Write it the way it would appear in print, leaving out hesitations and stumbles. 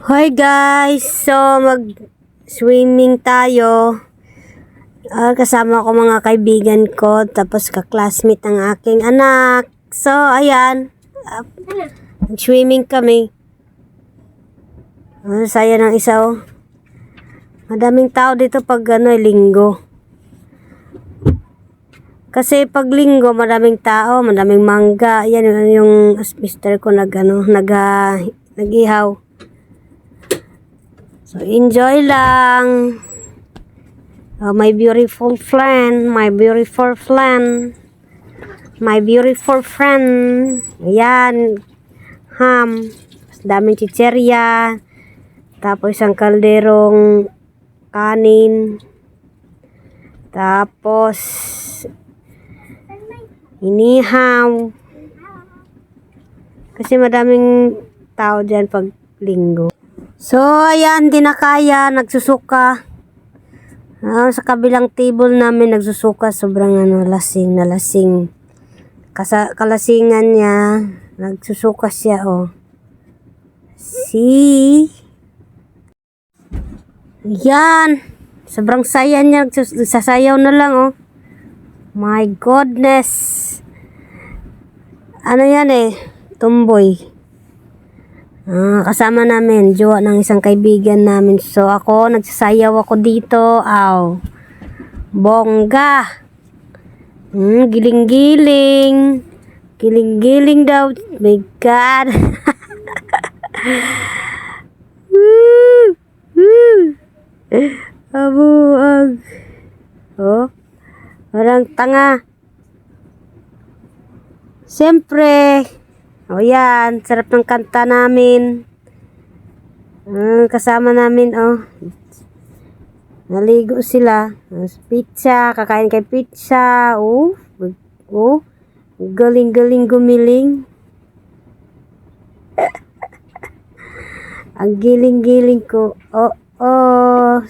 Hi guys! So, mag-swimming tayo. Kasama ko mga kaibigan ko, tapos ka-classmate ng aking anak. So, ayan. Mag-swimming kami. Saya ng isa oh. Madaming tao dito pag linggo. Kasi pag linggo, maraming tao, madaming mangga. Yan yung mister ko nag-ihaw. So, enjoy lang. My beautiful friend, my beautiful friend, my beautiful friend. Ayan. Ham. Daming chicherya. Tapos isang kalderong kanin. Tapos inihaw. Kasi madaming tao dyan pag linggo. So, ayan, di na kaya, nagsusuka. Sa kabilang table namin, nagsusuka, sobrang lasing na lasing. Kalasingan niya, nagsusuka siya, oh. See? Yan, sobrang saya niya, sasayaw na lang, oh. My goodness. Ano yan tomboy. Kasama namin, jowa ng isang kaibigan namin. So ako, nagsasayaw ako dito. Aw. Bongga. Giling-giling. Giling-giling daw. My God. Abuag. Oh. Parang tanga. Siyempre. O yan, sarap ng kanta namin. Kasama namin, oh. Naligo sila. Pizza, kakain kay pizza. Oh. Galing-galing gumiling. Ang giling-giling ko. Oh.